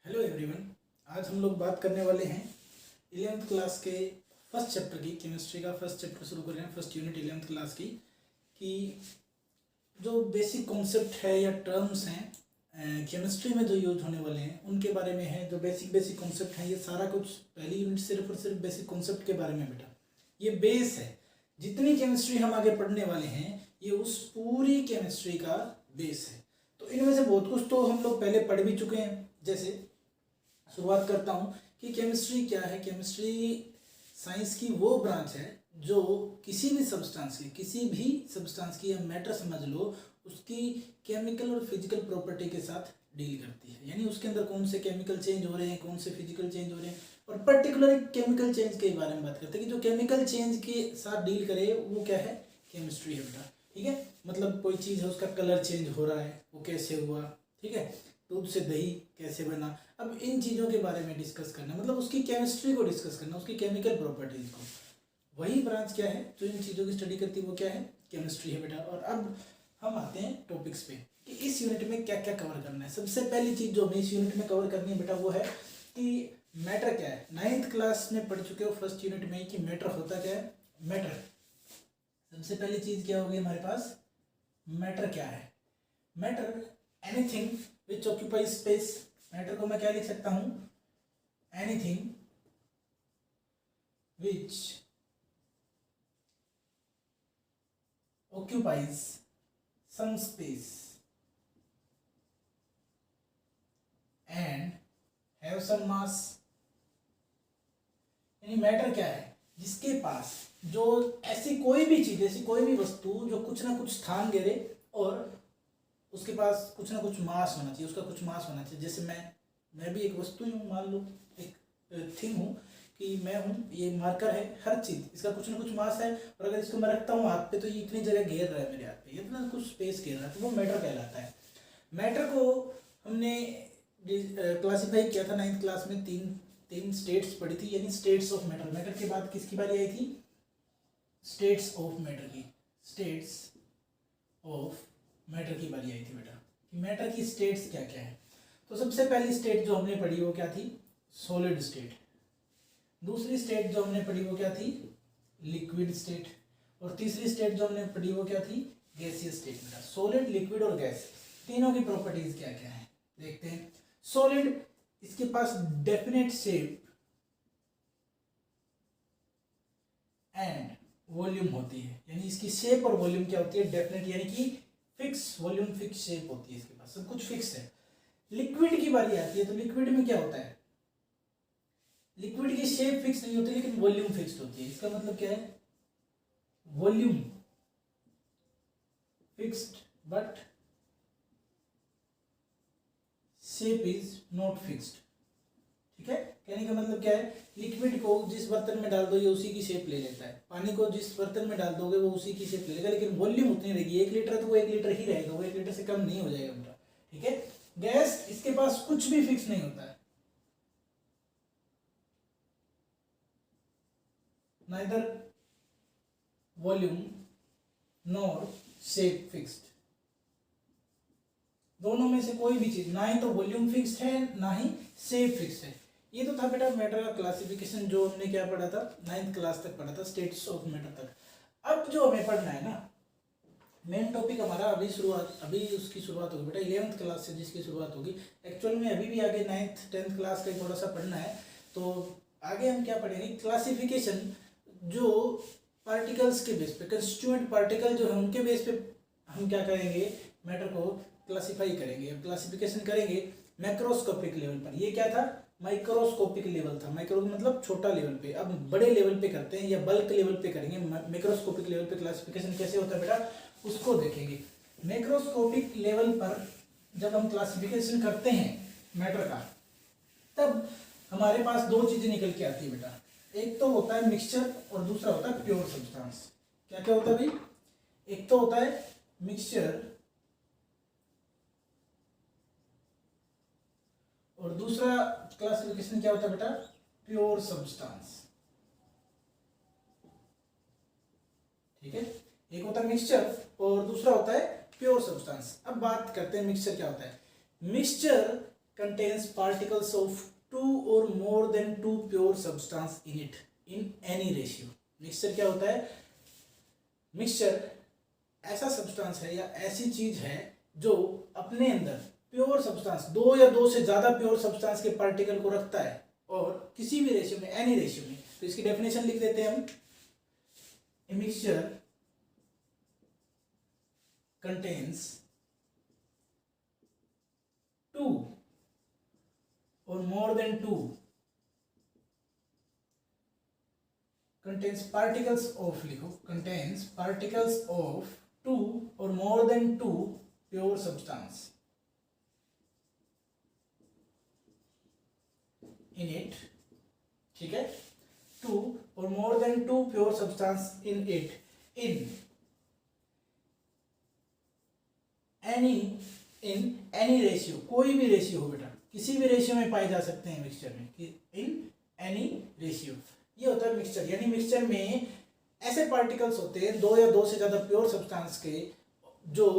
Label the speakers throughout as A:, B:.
A: Hello everyone. आज हम लोग बात करने वाले हैं 11th क्लास के फर्स्ट चैप्टर की। केमिस्ट्री का फर्स्ट चैप्टर शुरू कर रहे हैं, फर्स्ट यूनिट 11th क्लास की। कि जो बेसिक कॉन्सेप्ट है या टर्म्स हैं केमिस्ट्री में जो यूज होने वाले हैं उनके बारे में है। जो बेसिक कॉन्सेप्ट हैं, ये सारा कुछ पहली यूनिट सिर्फ और सिर्फ बेसिक कॉन्सेप्ट के बारे में बेटा। ये बेस है। जितनी केमिस्ट्री हम आगे पढ़ने वाले हैं ये उस पूरी केमिस्ट्री का बेस है। तो इनमें से बहुत कुछ तो हम लोग पहले पढ़ भी चुके हैं। जैसे शुरुआत करता हूँ कि केमिस्ट्री क्या है। केमिस्ट्री साइंस की वो ब्रांच है जो किसी भी सब्सटेंस की या मैटर समझ लो, उसकी केमिकल और फिजिकल प्रॉपर्टी के साथ डील करती है। यानी उसके अंदर कौन से केमिकल चेंज हो रहे हैं, कौन से फिजिकल चेंज हो रहे हैं, और पर्टिकुलर केमिकल चेंज के बारे में बात करते हैं कि जो केमिकल चेंज के साथ डील करे वो क्या है, केमिस्ट्री है बेटा। ठीक है, मतलब कोई चीज़ है उसका कलर चेंज हो रहा है, वो कैसे हुआ। ठीक है, दूध से दही कैसे बना। अब इन चीज़ों के बारे में डिस्कस करना, मतलब उसकी केमिस्ट्री को डिस्कस करना, उसकी केमिकल प्रॉपर्टीज को। वही ब्रांच क्या है जो इन चीज़ों की स्टडी करती है, वो क्या है, केमिस्ट्री है बेटा। और अब हम आते हैं टॉपिक्स पे कि इस यूनिट में क्या क्या कवर करना है। सबसे पहली चीज़ जो हमें इस यूनिट में कवर करनी है बेटा वो है कि मैटर क्या है। 9th क्लास में पढ़ चुके हो फर्स्ट यूनिट में कि मैटर होता क्या है। मैटर, सबसे पहली चीज़ क्या होगी हमारे पास, मैटर क्या है। Matter anything which occupy space. Matter को मैं क्या लिख सकता हूं, anything which occupies some space and have some mass। यानी मैटर क्या है, जिसके पास जो ऐसी कोई भी चीज, ऐसी कोई भी वस्तु जो कुछ ना कुछ स्थान घेरे और उसके पास कुछ ना कुछ मास होना चाहिए, उसका कुछ मास होना चाहिए। जैसे मैं भी एक वस्तु ही हूँ, मान लो एक थिंग हूँ कि मैं हूँ, ये मार्कर है, हर चीज़ इसका कुछ ना कुछ मास है। और अगर इसको मैं रखता हूँ हाथ पे तो ये इतनी जगह घेर रहा है मेरे हाथ पे, इतना कुछ स्पेस घेर रहा है, तो वो मैटर कहलाता है। मैटर को हमने क्लासीफाई किया था 9th क्लास में। तीन स्टेट्स पढ़ी थी, यानी स्टेट्स ऑफ मैटर। मैटर के बाद किसकी बारी आई थी, स्टेट्स ऑफ मैटर की। स्टेट्स ऑफ मैटर की बारी आई थी बेटा कि मैटर की स्टेट्स क्या क्या है। तो सबसे पहली स्टेट जो हमने पढ़ी वो क्या थी, सॉलिड स्टेट। दूसरी स्टेट जो हमने पढ़ी वो क्या थी, लिक्विड स्टेट। और तीसरी स्टेट जो हमने पढ़ी वो क्या थी, गैसियस स्टेट बेटा। सॉलिड, लिक्विड और गैस, तीनों की प्रॉपर्टीज क्या क्या है देखते हैं। सॉलिड, इसके पास डेफिनेट शेप एंड वॉल्यूम होती है। यानी इसकी शेप और वॉल्यूम क्या होती है, डेफिनेट, यानी कि फिक्स वॉल्यूम, फिक्स शेप होती है। इसके पास सब कुछ फिक्स है। लिक्विड की बारी आती है तो लिक्विड में क्या होता है, लिक्विड की शेप फिक्स नहीं होती लेकिन वॉल्यूम फिक्स्ड होती है। इसका मतलब क्या है, volume fixed but shape is not fixed. ठीक है, कहने का मतलब क्या है, लिक्विड को जिस बर्तन में डाल दो ये उसी की शेप ले लेता है, पानी को जिस बर्तन में डाल दोगे वो उसी की शेप ले लेगा, लेकिन वॉल्यूम उतनी रहेगी। 1 लीटर तो वो 1 लीटर ही रहेगा, वो 1 लीटर से कम नहीं हो जाएगा बेटा। ठीक है, गैस, इसके पास कुछ भी फिक्स नहीं होता है, neither volume nor shape fixed। दोनों में से कोई भी चीज, ना ही तो वॉल्यूम फिक्स्ड है ना ही शेप फिक्स्ड है। ये तो था बेटा मैटर का क्लासिफिकेशन, जो हमने क्या पढ़ा था, 9th क्लास तक पढ़ा था, स्टेट्स ऑफ मैटर तक। अब जो हमें पढ़ना है ना, मेन टॉपिक हमारा अभी उसकी शुरुआत होगी बेटा 11th क्लास से, जिसकी शुरुआत होगी। एक्चुअल में अभी भी आगे 9th 10th क्लास का थोड़ा सा पढ़ना है। तो आगे हम क्या पढ़ेंगे, क्लासिफिकेशन, जो पार्टिकल्स के बेस पे, कंस्टिट्यूएंट पार्टिकल जो है उनके बेस पे हम क्या करेंगे, मैटर को क्लासिफाई करेंगे, क्लासिफिकेशन करेंगे मैक्रोस्कोपिक लेवल पर। ये क्या था, माइक्रोस्कोपिक लेवल था। माइक्रो मतलब छोटा लेवल पे, अब बड़े लेवल पे करते हैं या बल्क लेवल पे करेंगे। मैक्रोस्कोपिक लेवल पे क्लासिफिकेशन कैसे होता है बेटा, उसको देखेंगे। मैक्रोस्कोपिक लेवल पर जब हम क्लासिफिकेशन करते हैं मैटर का, तब हमारे पास दो चीजें निकल के आती है बेटा। एक तो होता है मिक्सचर और दूसरा होता है प्योर सब्सटेंस। क्या क्या होता है भाई, एक तो होता है मिक्सचर और दूसरा क्लासिफिकेशन क्या होता है बेटा, प्योर सब्सटेंस। ठीक है, एक होता है मिक्सचर और दूसरा होता है प्योर सब्सटेंस। अब बात करते हैं मिक्सचर क्या होता है। Mixture contains particles of two or more than two pure substance in it in any ratio. Mixture क्या होता है? मिक्सचर ऐसा सब्सटेंस है या ऐसी चीज है जो अपने अंदर प्योर सब्सटेंस, दो या दो से ज्यादा प्योर सब्सटेंस के पार्टिकल को रखता है और किसी भी रेशियो में, एनी रेशियो में. तो इसकी डेफिनेशन लिख देते हैं हम. A mixture contains two or more than two, contains particles of, लिखो, contains particles of two or more than two pure substance in it. ठीक है, two or more than two pure substance in it in any ratio, कोई भी ratio हो बेटा, किसी भी ratio में पाए जा सकते हैं मिक्सचर में, इन एनी रेशियो. ये होता है मिक्सचर. यानी मिक्सचर में ऐसे पार्टिकल्स होते हैं दो या दो से ज्यादा प्योर सब्सटेंस के जो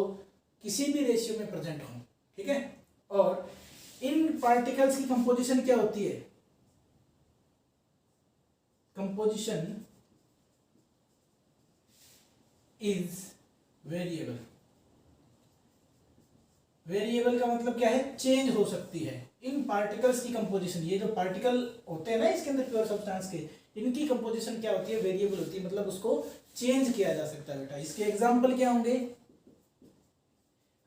A: किसी भी रेशियो में प्रेजेंट हों. ठीक है, और इन पार्टिकल्स की कंपोजिशन क्या होती है? Composition is variable. वेरिएबल का मतलब क्या है? चेंज हो सकती है. इन पार्टिकल्स की कंपोजिशन, ये जो पार्टिकल होते हैं ना इसके अंदर प्योर सब्सटेंस के, इनकी कंपोजिशन क्या होती है? वेरिएबल होती है. मतलब उसको चेंज किया जा सकता है बेटा. इसके एग्जांपल क्या होंगे?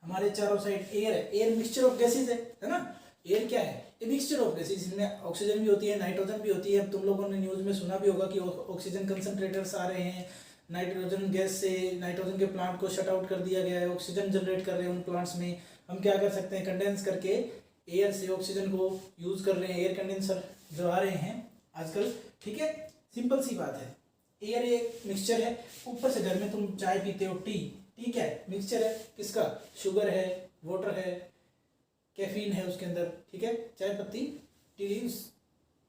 A: हमारे चारों साइड एयर है. एयर मिक्सचर ऑफ गैसेज है ना. एयर क्या है? A mixture of gases. इसमें ऑक्सीजन भी होती है, नाइट्रोजन भी होती है. अब तुम लोगों ने न्यूज में सुना भी होगा कि ऑक्सीजन कंसंट्रेटर्स आ रहे हैं, नाइट्रोजन गैस से नाइट्रोजन के प्लांट को शट आउट कर दिया गया है, ऑक्सीजन जनरेट कर रहे हैं उन प्लांट्स में. हम क्या कर सकते हैं? कंडेंस करके एयर से ऑक्सीजन को यूज कर रहे हैं. एयर कंडेंसर जो आ रहे हैं आजकल. ठीक है, सिंपल सी बात है. एयर एक मिक्सचर है. ऊपर से घर में तुम चाय पीते हो, टी, ठीक है, मिक्सचर है. किसका? शुगर है, वाटर है, कैफीन है उसके अंदर. ठीक है, चाय पत्ती, टी लीव्स,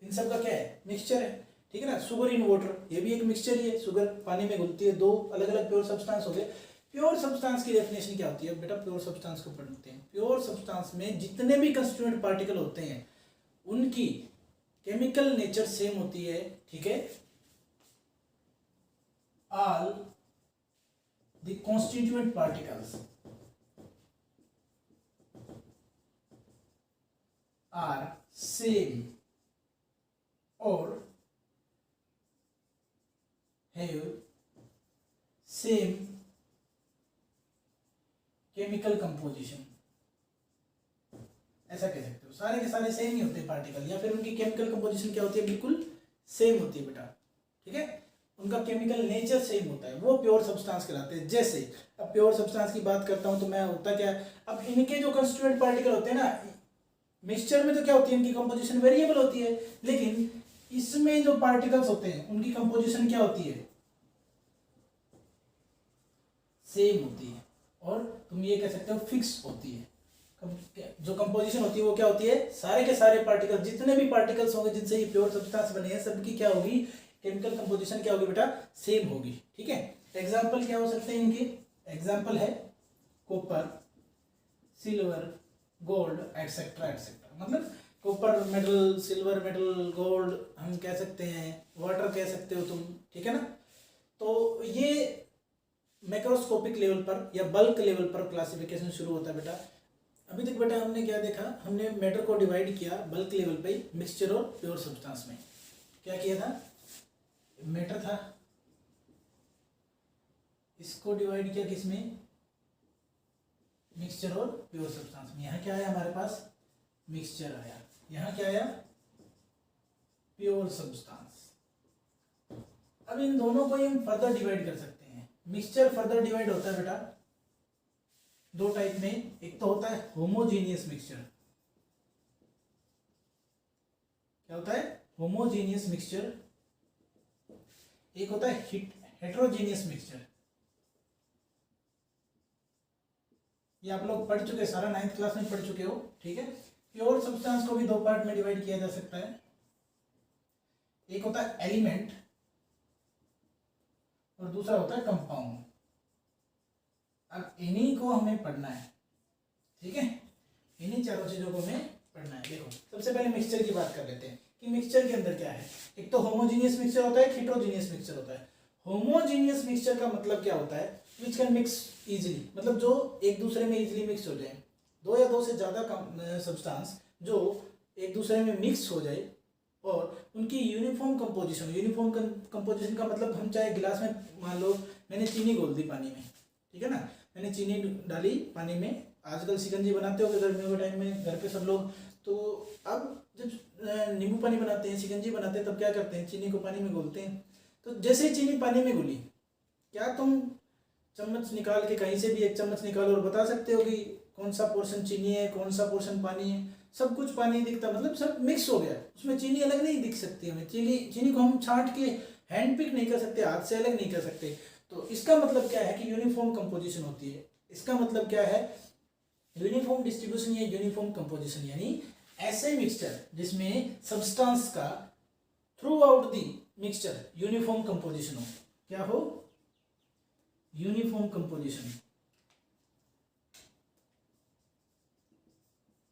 A: इन सब का क्या है? मिक्सचर है. ठीक है ना. शुगर इन वाटर, ये भी एक मिक्सचर ही है. शुगर पानी में घुलती है. दो अलग अलग प्योर सब्सटेंस हो गए. प्योर सब्सटेंस की डेफिनेशन क्या होती है बेटा? प्योर सब्सटेंस को पढ़ते हैं. प्योर सब्सटेंस में जितने भी कंस्टिट्यूएंट पार्टिकल होते हैं उनकी केमिकल नेचर सेम होती है. ठीक है, all the constituent particles are same और हैव सेम केमिकल कंपोजिशन. ऐसा कह सकते हो. सारे के सारे सेम ही होते हैं पार्टिकल, या फिर उनकी केमिकल कंपोजिशन क्या होती है? बिल्कुल सेम होती है बेटा. ठीक है, उनका केमिकल नेचर सेम होता है. वो प्योर सब्सटेंस कहलाते हैं. जैसे अब प्योर सब्सटेंस की बात करता हूं तो मैं होता क्या है, अब इनके जो कंस्टिट्यूएंट पार्टिकल होते हैं ना मिक्सचर में, तो क्या होती है? इनकी कंपोजिशन वेरिएबल होती है. लेकिन इसमें जो पार्टिकल्स होते हैं उनकी कंपोजिशन क्या होती है? सेम होती है. और तुम ये कह सकते हो फिक्स होती है. जो कंपोजिशन होती है वो क्या होती है? सारे के सारे पार्टिकल, जितने भी पार्टिकल्स होंगे जिनसे ये प्योर सब्सटेंस बने हैं, सबकी क्या होगी? केमिकल कंपोजिशन क्या होगी बेटा? सेम होगी. ठीक है, एग्जांपल क्या हो सकते हैं इनके? एग्जांपल है copper, silver, gold, etcetera etcetera. मतलब copper metal, silver metal, gold हम कह सकते हैं, वाटर कह सकते हो तुम. ठीक है ना. तो ये मैक्रोस्कोपिक लेवल पर या बल्क लेवल पर क्लासिफिकेशन शुरू होता है बेटा. अभी तक बेटा हमने क्या देखा? हमने मैटर को डिवाइड किया बल्क लेवल पे मिक्सचर और प्योर सब्सटेंस में. क्या किया था? मैटर था, इसको डिवाइड किया किसमें? मिक्सचर और प्योर सब्सटेंस में. यहाँ क्या आया हमारे पास? मिक्सचर आया. यहाँ क्या आया? Pure substance. अब इन दोनों को हम फर्दर डिवाइड कर सकते हैं. मिक्सचर फर्दर डिवाइड होता है बेटा दो टाइप में. एक तो होता है होमोजीनियस मिक्सचर. क्या होता है? Homogeneous mixture. एक होता है हेट्रोजीनियस मिक्सचर. ये आप लोग पढ़ चुके, सारा 9th क्लास में पढ़ चुके हो. ठीक है, प्योर सब्सटेंस को भी दो पार्ट में डिवाइड किया जा सकता है. एक होता है एलिमेंट और दूसरा होता है कंपाउंड. अब इन्हीं को हमें पढ़ना है. ठीक है, इन्हीं चारों चीजों को हमें पढ़ना है। देखो सबसे पहले मिक्सचर की बात कर लेते हैं कि मिक्सचर के अंदर क्या है। एक तो होमोजीनियस मिक्सचर होता है, एक हेटेरोजीनियस मिक्सचर होता है। होमोजीनियस मिक्सचर का मतलब क्या होता है, विच कैन मिक्स इजीली, मतलब जो एक दूसरे में इजीली मिक्स हो जाए, दो या दो से ज़्यादा सब्सटेंस जो एक दूसरे में मिक्स हो जाए और उनकी यूनिफॉर्म कंपोजिशन। यूनिफॉर्म कंपोजिशन का मतलब हम चाहे गिलास में, मान लो मैंने चीनी घोल दी पानी में, ठीक है ना, मैंने चीनी डाली पानी में, आजकल शिकंजी बनाते हो गर्मियों के टाइम में घर पे सब लोग, तो अब जब नींबू पानी बनाते हैं, शिकंजी बनाते हैं, तब क्या करते हैं, चीनी को पानी में घोलते हैं। तो जैसे ही चीनी पानी में घुली, क्या तुम चम्मच निकाल के कहीं से भी एक चम्मच निकालो और बता सकते हो कि कौन सा पोर्शन चीनी है, कौन सा पोर्शन पानी है? सब कुछ पानी दिखता, मतलब सब मिक्स हो गया, उसमें चीनी अलग नहीं दिख सकती हमें। चीनी को हम छांट के हैंड पिक नहीं कर सकते, हाथ से अलग नहीं कर सकते। तो इसका मतलब क्या है कि यूनिफॉर्म कंपोजिशन होती है। इसका मतलब क्या है, यूनिफॉर्म डिस्ट्रीब्यूशन या यूनिफॉर्म कंपोजिशन, यानी ऐसे मिक्सचर जिसमें सब्सटेंस का through out the mixture uniform composition हो। क्या हो? Uniform composition.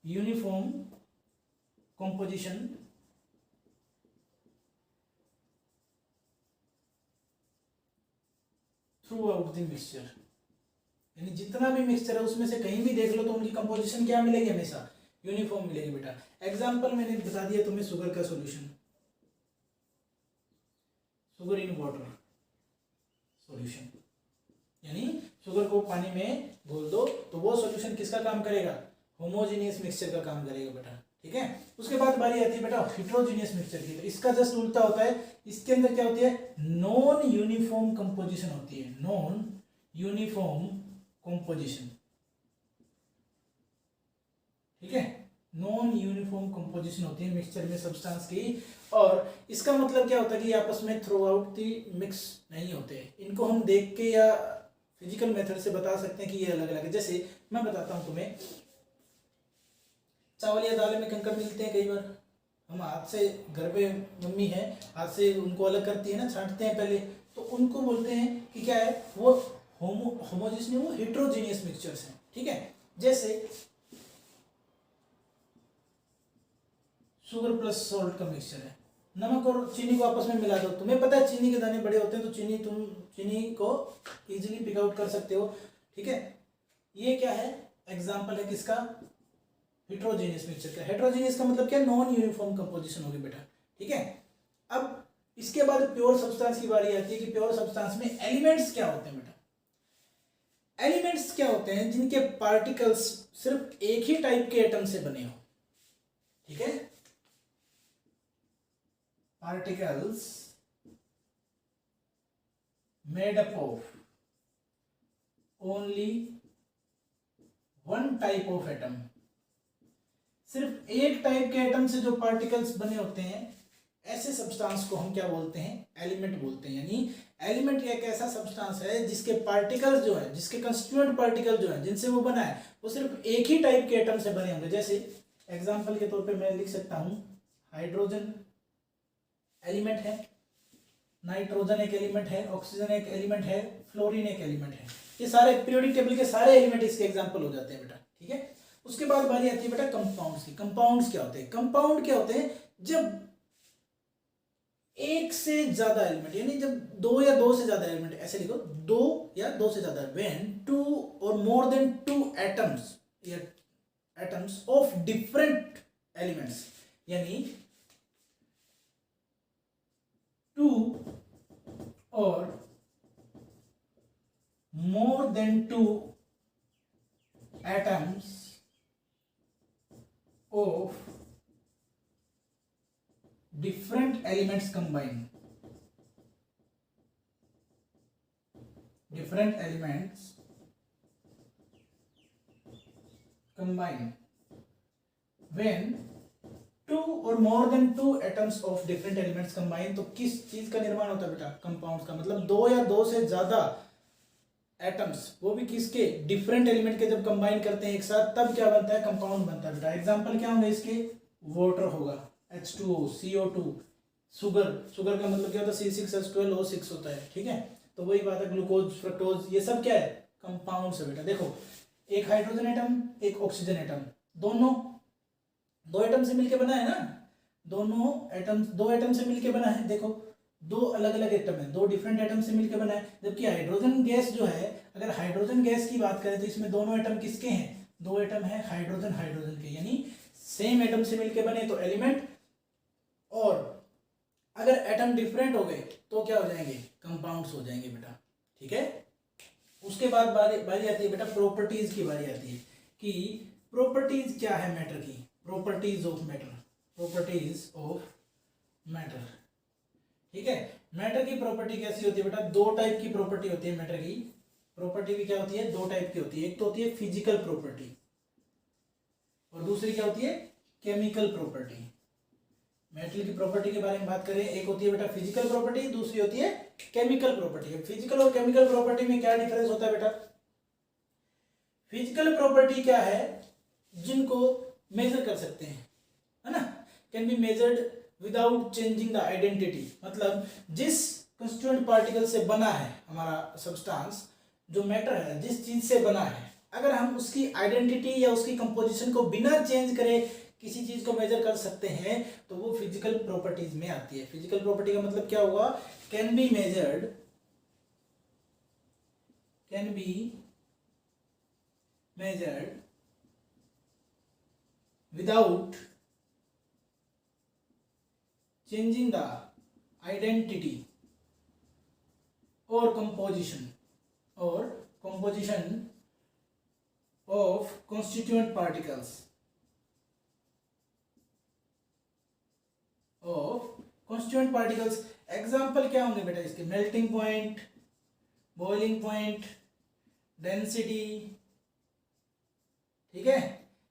A: Uniform composition through out the mixture, यानी जितना भी मिक्सचर है उसमें से कहीं भी देख लो तो उनकी कंपोजिशन क्या मिलेगी, हमेशा यूनिफॉर्म मिलेगी बेटा। एग्जांपल मैंने बता दिया तुम्हें, शुगर का solution, sugar in water solution, यानी शुगर को पानी में घोल दो तो वो सॉल्यूशन किसका काम करेगा, होमोजेनियस मिक्सचर का काम करेगा बेटा, ठीक है। उसके बाद बारी आती है बेटा हेटेरोजेनियस मिक्सचर की। तो इसका जस्ट उल्टा होता है, इसके अंदर क्या होती है, नॉन यूनिफॉर्म कंपोजिशन होती है, नॉन यूनिफॉर्म कंपोजिशन, ठीक है। नॉन यूनिफॉर्म कंपोजिशन होती है मिक्सचर में सब्सटेंस की, और इसका मतलब क्या होता है कि आपस में थ्रू आउट दी मिक्स नहीं होते। इनको हम देख के या फिजिकल मेथड से बता सकते हैं कि ये अलग अलग है। जैसे मैं बताता हूं तुम्हें, चावल या दाल में कंकड़ मिलते हैं कई बार, हम हाथ से, घर पे मम्मी है हाथ से उनको अलग करती है ना, छांटते हैं पहले, तो उनको बोलते हैं कि क्या है, वो होमोजेनियस नहीं, वो हेटेरोजेनियस मिक्सचर्स हैं, ठीक है। जैसे शुगर प्लस सॉल्ट का मिक्सचर है, नमक और चीनी को आपस में मिला दो, तुम्हें पता है चीनी के दाने बड़े होते हैं तो तुम चीनी को इजीली पिक आउट कर सकते हो, ठीक है। ये क्या है, एग्जांपल है किसका, हेटेरोजेनियस मिक्सचर का। हेटेरोजेनियस का मतलब क्या, नॉन यूनिफॉर्म कंपोजिशन होगी बेटा, ठीक है। अब इसके बाद प्योर सब्सटेंस की बारी आती है कि प्योर सब्सटेंस में एलिमेंट्स क्या होते हैं बेटा। एलिमेंट्स क्या होते हैं, जिनके पार्टिकल्स सिर्फ एक ही टाइप के एटम से बने हो, ठीक है। particles made up of only one type of atom, सिर्फ एक टाइप के एटम से जो पार्टिकल्स बने होते हैं, ऐसे सब्सटेंस को हम क्या बोलते हैं, एलिमेंट बोलते हैं। यानी एलिमेंट एक ऐसा सब्सटेंस है जिसके पार्टिकल्स जो है, जिसके कंस्टिट्यूएंट पार्टिकल जो है, जिनसे वो बना है, वो सिर्फ एक ही टाइप के एटम से बने होंगे। जैसे एग्जांपल के तौर पे मैं लिख सकता हूं, हाइड्रोजन एलिमेंट है, नाइट्रोजन एक एलिमेंट है, ऑक्सीजन एक एलिमेंट है, फ्लोरीन एक एलिमेंट है। ये सारे पीरियोडिक टेबल के सारे एलिमेंट इसके एग्जांपल हो जाते हैं बेटा, ठीक है। उसके बाद बारी आती है बेटा कंपाउंड्स की। कंपाउंड्स क्या होते हैं, कंपाउंड क्या होते हैं, जब एक से ज्यादा एलिमेंट, यानी जब दो या दो से ज्यादा एलिमेंट, ऐसे लिखो, दो या दो से ज्यादा, व्हेन टू और मोर देन टू एटम्स या एटम्स ऑफ डिफरेंट एलिमेंट्स, यानी टू और more than two atoms of different elements combine, different elements combine when two और more than two atoms of different elements combine. तो किस चीज का निर्माण होता है बेटा, कंपाउंड्स का। मतलब दो या दो से ज्यादा एटम्स, वो भी किसके, डिफरेंट एलिमेंट के, जब कंबाइन करते हैं एक साथ, तब क्या बनता है, कंपाउंड बनता है बेटा। एग्जांपल क्या होंगे इसके, वाटर होगा, H2O, CO2, शुगर, शुगर का मतलब क्या होता है, C6H12O6 होता है, ठीक है। तो वही बात है, ग्लूकोज, फ्रक्टोज, ये सब क्या है, कंपाउंड्स है बेटा। देखो, एक हाइड्रोजन एटम, एक ऑक्सीजन एटम, दोनों दो एटम से मिलके बना है ना, दोनों एटम दो एटम से मिलके बना है। देखो दो अलग अलग एटम है, दो डिफरेंट एटम से मिलके बना है। जबकि हाइड्रोजन गैस जो है, अगर हाइड्रोजन गैस की बात करें तो इसमें दोनों एटम किसके हैं, दो एटम है हाइड्रोजन हाइड्रोजन के, यानी सेम एटम से मिलके बने तो एलिमेंट, और अगर एटम डिफरेंट हो गए तो क्या हो जाएंगे, कंपाउंड्स हो जाएंगे बेटा। ठीक है, उसके बाद बारी आती है बेटा प्रॉपर्टीज की बारी आती है कि प्रॉपर्टीज क्या है मैटर की, properties of matter, properties of matter. ठीक है, मैटर की प्रॉपर्टी कैसी होती है बेटा, दो टाइप की प्रॉपर्टी होती है मैटर की। प्रॉपर्टी भी क्या होती है, दो टाइप की होती है। एक तो होती है फिजिकल प्रॉपर्टी और दूसरी क्या होती है, केमिकल प्रॉपर्टी। मेटल की प्रॉपर्टी के बारे में बात करें, एक होती है बेटा फिजिकल प्रॉपर्टी, दूसरी होती है केमिकल प्रॉपर्टी। फिजिकल और केमिकल प्रॉपर्टी में क्या डिफरेंस होता है बेटा, फिजिकल प्रॉपर्टी क्या है, जिनको मेजर कर सकते हैं, है ना, can be measured without changing the identity. मतलब जिस कंस्टिट्यूएंट पार्टिकल से बना है हमारा सब्सटेंस, जो मैटर है जिस चीज से बना है, अगर हम उसकी आइडेंटिटी या उसकी कंपोजिशन को बिना चेंज करे किसी चीज को मेजर कर सकते हैं तो वो फिजिकल प्रॉपर्टीज में आती है। फिजिकल प्रॉपर्टी का मतलब क्या हुआ, can be measured, can be measured without changing the identity और composition of constituent particles of constituent particles। Example क्या होंगे बेटा इसके, melting point, boiling point, density. ठीक है,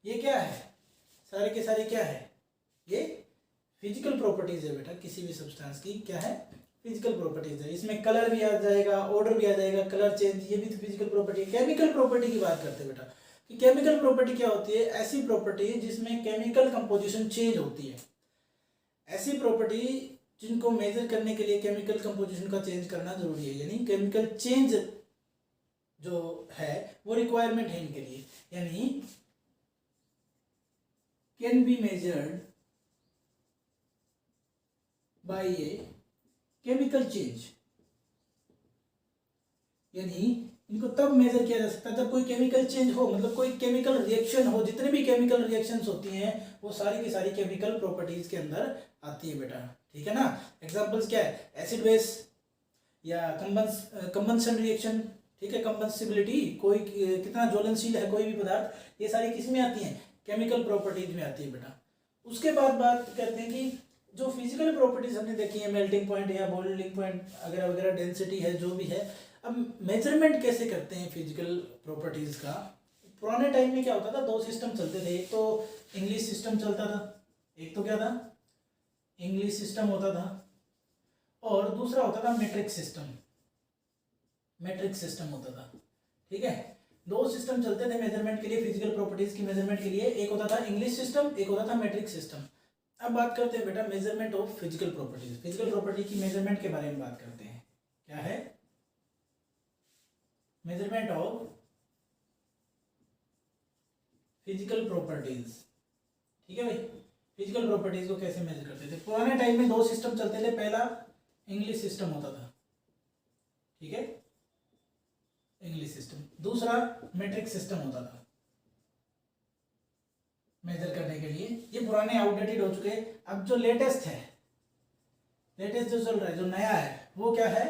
A: ये क्या है, सारे के सारे क्या है, ये फिजिकल प्रॉपर्टीज है बेटा किसी भी सब्सटेंस की, क्या है, फिजिकल प्रॉपर्टीज है। इसमें कलर भी आ जाएगा, ऑर्डर भी आ जाएगा, कलर चेंज, ये भी तो फिजिकल प्रॉपर्टी है। केमिकल प्रॉपर्टी की बात करते हैं बेटा कि केमिकल प्रॉपर्टी क्या होती है, ऐसी प्रॉपर्टी जिसमें केमिकल कंपोजिशन चेंज होती है। ऐसी प्रॉपर्टी जिनको मेजर करने के लिए केमिकल कंपोजिशन का चेंज करना जरूरी है, यानी केमिकल चेंज जो है वो रिक्वायरमेंट है इनके लिए, यानी can be measured by a chemical change. यानी इनको तब मेजर किया जा सकता है जब कोई केमिकल चेंज हो, मतलब कोई केमिकल रिएक्शन हो। जितने भी केमिकल रिएक्शंस होती हैं वो सारी की सारी केमिकल प्रॉपर्टीज के अंदर आती है बेटा। ठीक है ना, एग्जांपल्स क्या है, एसिड बेस या कंबंशन रिएक्शन। ठीक है, कंबंसिबिलिटी, कोई कितना ज्वलनशील है कोई भी पदार्थ, ये सारी किस में आती हैं, केमिकल प्रॉपर्टीज में आती है बेटा। उसके बाद बात करते हैं कि जो फिजिकल प्रॉपर्टीज हमने देखी है, मेल्टिंग पॉइंट या बॉइलिंग पॉइंट वगैरह वगैरह, डेंसिटी है जो भी है, अब मेजरमेंट कैसे करते हैं फिजिकल प्रॉपर्टीज का। पुराने टाइम में क्या होता था, दो सिस्टम चलते थे, एक तो इंग्लिश सिस्टम चलता था, एक तो क्या था, इंग्लिश सिस्टम होता था, और दूसरा होता था मैट्रिक सिस्टम, मैट्रिक सिस्टम होता था। ठीक है, दो सिस्टम चलते थे मेजरमेंट के लिए, फिजिकल प्रॉपर्टीज की मेजरमेंट के लिए, एक होता था इंग्लिश सिस्टम, एक होता था मैट्रिक सिस्टम। अब बात करते हैं बेटा measurement of physical properties. Physical property की मेजरमेंट के बारे में बात करते हैं, क्या है, मेजरमेंट ऑफ फिजिकल प्रॉपर्टीज। ठीक है भाई, फिजिकल प्रॉपर्टीज को कैसे मेजर करते थे। पुराने टाइम में दो सिस्टम चलते थे, पहला इंग्लिश सिस्टम होता था, ठीक है, इंग्लिश सिस्टम, दूसरा मैट्रिक सिस्टम होता था मेजर करने के लिए। ये पुराने आउटडेटेड हो चुके। अब जो लेटेस्ट है, लेटेस्ट जो चल रहा है, जो नया है, वो क्या है,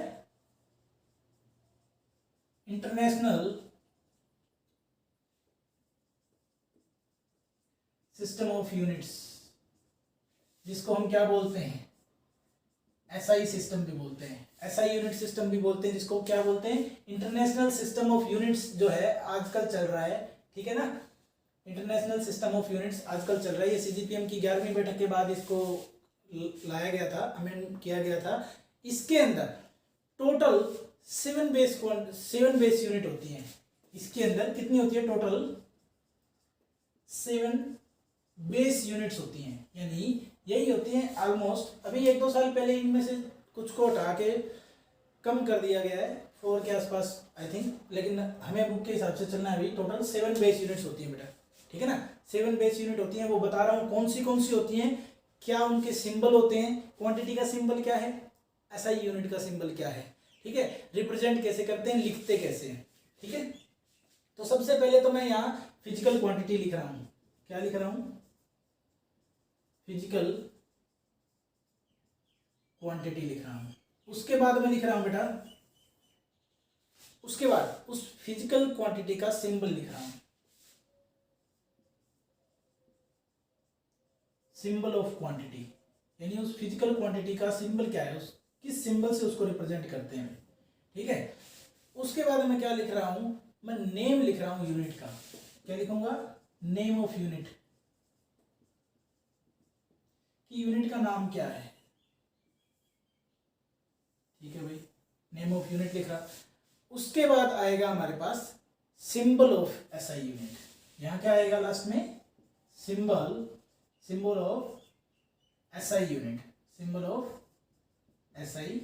A: इंटरनेशनल सिस्टम ऑफ यूनिट्स, जिसको हम क्या बोलते हैं, एसआई सिस्टम भी बोलते हैं, एसआई यूनिट सिस्टम भी बोलते हैं, जिसको क्या बोलते हैं, इंटरनेशनल सिस्टम ऑफ यूनिट्स जो है आजकल चल रहा है। ठीक है ना, इंटरनेशनल सिस्टम ऑफ यूनिट्स आजकल चल रहा है। ये सीजीपीएम की 11वीं बैठक के बाद इसको लाया गया था, अमेंड किया गया था। इसके अंदर टोटल 7 बेस यूनिट होती हैं। इसके अंदर कितनी होती है, टोटल 7 बेस यूनिट्स होती हैं, यानी यही होती हैं ऑलमोस्ट। अभी 1-2 साल पहले इनमें से कुछ को हटा के कम कर दिया गया है, 4 के आसपास आई थिंक, लेकिन हमें बुक के हिसाब से चलना है। अभी टोटल 7 बेस यूनिट्स होती है बेटा। ठीक है ना। 7 बेस यूनिट होती हैं, वो बता रहा हूँ कौन सी होती हैं, क्या उनके सिंबल होते हैं, क्वांटिटी का सिंबल क्या है, एसआई यूनिट का सिंबल क्या है, ठीक है, रिप्रेजेंट कैसे करते हैं, लिखते कैसे हैं, ठीक है। तो सबसे पहले तो मैं यहाँ फिजिकल क्वांटिटी लिख रहा हूँ, क्या लिख रहा हूँ, फिजिकल क्वांटिटी लिख रहा हूँ। उसके बाद मैं लिख रहा हूँ बेटा, उसके बाद उस फिजिकल क्वांटिटी का सिंबल लिख रहा हूँ, सिंबल ऑफ क्वांटिटी, यानी उस फिजिकल क्वांटिटी का सिंबल क्या है, उस किस सिंबल से उसको रिप्रेजेंट करते हैं, ठीक है। उसके बाद मैं क्या लिख रहा हूं, मैं नेम लिख रहा हूं यूनिट का, क्या लिखूंगा, नेम ऑफ यूनिट, कि यूनिट का नाम क्या है, ठीक है भाई, नेम ऑफ यूनिट लिख रहा। उसके बाद आएगा हमारे पास सिंबल ऑफ एसआई यूनिट, यहां क्या आएगा लास्ट में, symbol of SI unit, symbol of SI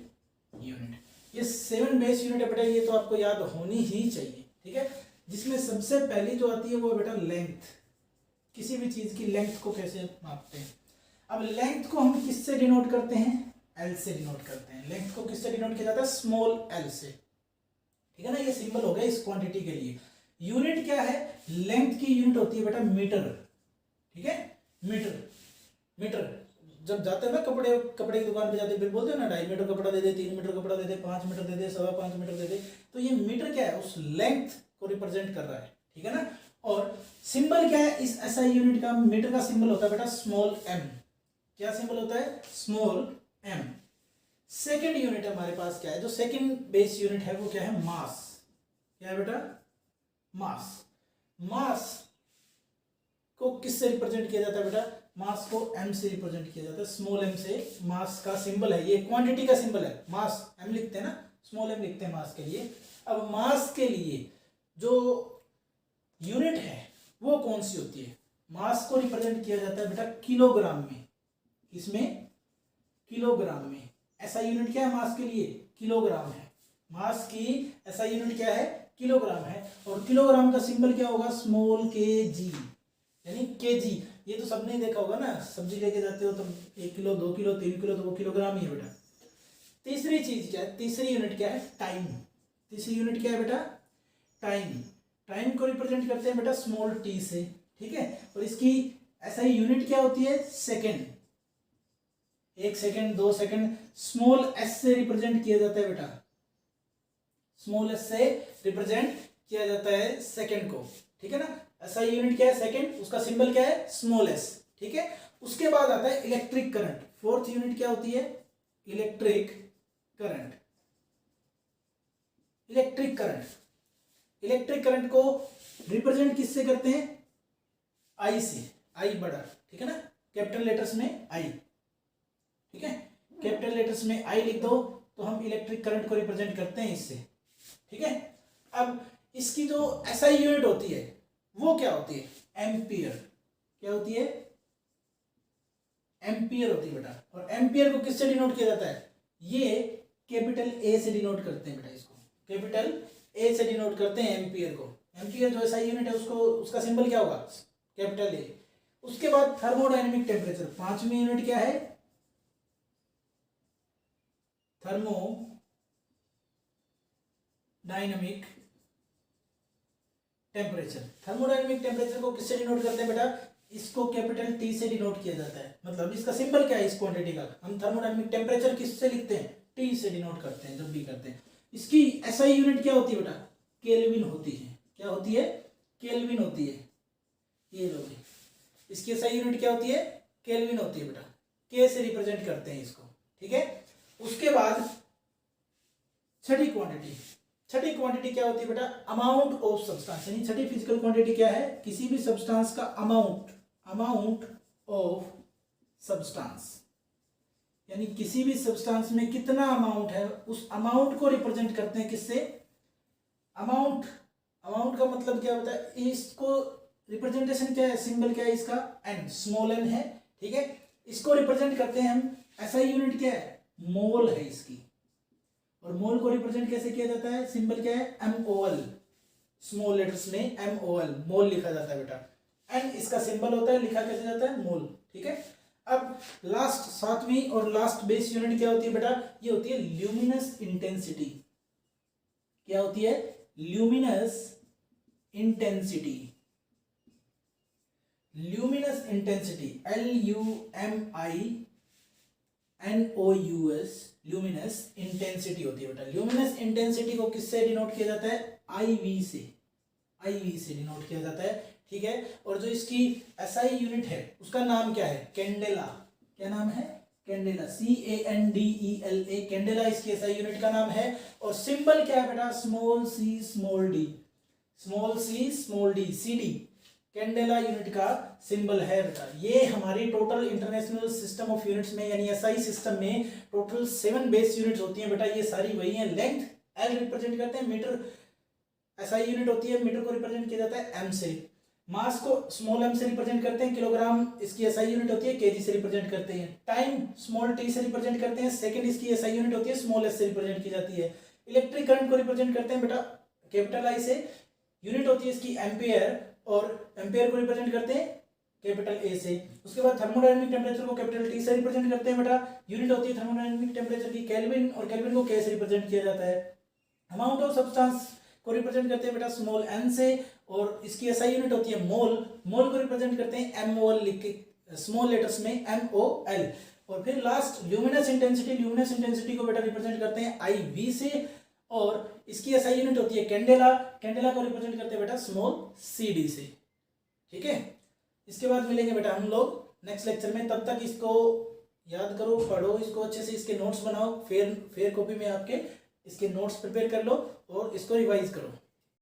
A: unit. ये 7 बेस यूनिट है बेटा, ये तो आपको याद होनी ही चाहिए, ठीक है। जिसमें सबसे पहली जो आती है वो है बेटा लेंथ, किसी भी चीज की लेंथ को कैसे मापते हैं। अब लेंथ को हम किससे डिनोट करते हैं, एल से डिनोट करते हैं। लेंथ को किससे डिनोट किया जाता है, स्मॉल एल से, ठीक है ना। ये सिंबल हो गया इस क्वांटिटी के लिए। यूनिट क्या है, लेंथ की यूनिट होती है बेटा मीटर, ठीक है, मीटर। जब जाते हैं ना कपड़े की दुकान पे जाते हैं, फिर बोलते हैं ना 2.5 मीटर कपड़ा दे दे, 3 मीटर कपड़ा दे दे, 5 मीटर दे दे, 5.25 मीटर दे दे। तो ये मीटर क्या है, उस लेंथ को रिप्रेजेंट कर रहा है, ठीक है ना। और सिंबल क्या है इस एसआई यूनिट का, मीटर का सिंबल होता है बेटा स्मॉल एम, क्या सिंबल होता है, स्मॉल एम। सेकेंड यूनिट हमारे पास क्या है, जो सेकेंड बेस यूनिट है वो क्या है, मास, क्या है बेटा, मास को किससे रिप्रेजेंट किया जाता है बेटा, मास को m से रिप्रेजेंट किया जाता है, स्मॉल m से। मास का सिंबल है, ये क्वांटिटी का सिंबल है, मास m लिखते हैं ना, स्मॉल m लिखते हैं मास के लिए। अब मास के लिए जो यूनिट है वो कौन सी होती है, मास को रिप्रेजेंट किया जाता है बेटा किलोग्राम में, किसमें, किलोग्राम में। ऐसा यूनिट क्या है मास के लिए, किलोग्राम है, मास की ऐसा यूनिट क्या है, किलोग्राम है। और किलोग्राम का सिंबल क्या होगा, स्मॉल के जी, यानी के जी। ये तो सबने देखा होगा ना, सब्जी लेके जाते हो तो 1 किलो 2 किलो 3 किलो, तो वो किलोग्राम ही है बेटा। तीसरी चीज क्या है, तीसरी यूनिट क्या है, टाइम। तीसरी यूनिट क्या है बेटा, टाइम। टाइम को रिप्रेजेंट करते हैं बेटा स्मॉल टी से, ठीक है। और इसकी ऐसा ही यूनिट क्या होती है, second, 1 second 2 second, small S से रिप्रेजेंट किया जाता है बेटा, स्मॉल एस से रिप्रेजेंट किया जाता है सेकेंड को, ठीक है ना। ऐसा यूनिट क्या है, सेकेंड, उसका सिंबल क्या है, स्मॉल एस, ठीक है। उसके बाद आता है इलेक्ट्रिक करंट, फोर्थ यूनिट क्या होती है, electric current. Electric current, electric current को रिप्रेजेंट किससे करते हैं, आई से, आई बड़ा, ठीक है ना, कैपिटल लेटर्स में आई, ठीक है, कैपिटल लेटर्स में आई लिख दो तो हम इलेक्ट्रिक करंट को रिप्रेजेंट करते हैं इससे, ठीक है। अब इसकी जो एसआई यूनिट होती है वो क्या होती है, एम्पियर, क्या होती है, एम्पियर होती है बेटा। और एम्पियर को किससे डिनोट किया जाता है, ये कैपिटल ए से डिनोट करते हैं बेटा, इसको कैपिटल ए से डिनोट करते हैं एम्पियर को। एम्पियर जो एसआई यूनिट है उसको, उसका सिंबल क्या होगा, कैपिटल ए। उसके बाद थर्मोडायनेमिक टेम्परेचर, पांचवी यूनिट क्या है, थर्मोडायनेमिक टेम्परेचर। थर्मोडायनेमिक टेम्परेचर को किससे डिनोट करते हैं बेटा, इसको कैपिटल टी से डिनोट किया जाता है। मतलब इसका सिंबल क्या है इस क्वांटिटी का, हम थर्मोडायनेमिक टेम्परेचर किससे लिखते हैं, टी से डिनोट करते हैं जब भी करते हैं। इसकी एसआई यूनिट क्या होती है बेटा, केल्विन होती है, क्या होती है, केल्विन होती है, ये लो भाई, इसकी एसआई यूनिट क्या होती है, केल्विन होती है बेटा, के से रिप्रेजेंट करते हैं इसको, ठीक है। उसके बाद छठी क्वांटिटी, छठी क्वांटिटी क्या होती है बेटा, अमाउंट ऑफ सब्सटेंस, यानी छठी फिजिकल क्वांटिटी क्या है, किसी भी सब्सटेंस का अमाउंट, अमाउंट ऑफ सब्सटेंस, यानी किसी भी सब्सटेंस में कितना अमाउंट है, उस अमाउंट को रिप्रेजेंट करते हैं किससे, अमाउंट। अमाउंट का मतलब क्या होता है, इसको रिप्रेजेंटेशन क्या है, सिंबल क्या है इसका, एन, स्मॉल एन है, ठीक है। इसको रिप्रेजेंट करते हैं हम, ऐसा यूनिट क्या है, मोल है इसकी। और मोल को रिप्रेजेंट कैसे किया जाता है, सिंबल क्या है, MOL, स्मॉल लेटर्स में MOL, मोल लिखा जाता है बेटा। एन इसका सिंबल होता है, लिखा कैसे जाता है, मोल। ठीक है, अब लास्ट 7वीं और लास्ट बेस यूनिट क्या होती है बेटा, ये होती है ल्यूमिनस इंटेंसिटी। क्या होती है, luminous intensity. Luminous intensity LUMINOUS, luminous intensity होती है बेटा। ल्यूमिनस इंटेंसिटी को किससे डिनोट किया जाता है, IV से, IV से डिनोट किया जाता है। ठीक है, और जो इसकी SI यूनिट है उसका नाम क्या है, कैंडेला। क्या नाम है, कैंडेला, CANDELA, कैंडेला इसकी SI यूनिट का नाम है। और सिंबल क्या है बेटा, small c small d, small c small d, CD candela unit का सिंबल है बेटा। ये हमारी total international system of units में यानी SI सिस्टम में टोटल 7 बेस यूनिट्स होती हैं बेटा, ये सारी वही हैं। लेंथ L रिप्रेजेंट करते हैं, मीटर SI यूनिट होती है, मीटर को रिप्रेजेंट किया जाता है M से। मास को स्मॉल m से रिप्रेजेंट करते हैं, किलोग्राम इसकी SI यूनिट होती है, kg से रिप्रेजेंट करते हैं। टाइम स्मॉल t से रिप्रेजेंट करते हैं, सेकंड इसकी SI यूनिट होती है, स्मॉल s से रिप्रेजेंट की जाती है। इलेक्ट्रिक करंट को रिप्रेजेंट करते हैं बेटा कैपिटल I से, यूनिट होती है इसकी एम्पियर, और एम्पियर को रिप्रेजेंट करते हैं कैपिटल A से। उसके बाद थर्मोडायनामिक टेम्परेचर को कैपिटल T से रिप्रेजेंट करते हैं बेटा, यूनिट होती है थर्मोडायनामिक टेम्परेचर की केल्विन, और केल्विन को K से रिप्रेजेंट किया जाता है। अमाउंट ऑफ सब्सटेंस को रिप्रेजेंट करते हैं बेटा स्मॉल n से, और इसकी SI यूनिट होती है मोल, मोल को रिप्रेजेंट करते हैं MOL लिख के स्मॉल लेटर्स में MOL। और फिर last luminous intensity, luminous intensity को बेटा रिप्रेजेंट करते हैं IV से, और इसकी SI यूनिट होती है कैंडेला, कैंडेला को रिप्रेजेंट करते हैं बेटा स्मॉल CD से। ठीक है, इसके बाद मिलेंगे बेटा हम लोग नेक्स्ट लेक्चर में, तब तक इसको याद करो, पढ़ो इसको अच्छे से, इसके नोट्स बनाओ, फेयर कॉपी में आपके इसके नोट्स प्रिपेयर कर लो और इसको रिवाइज करो।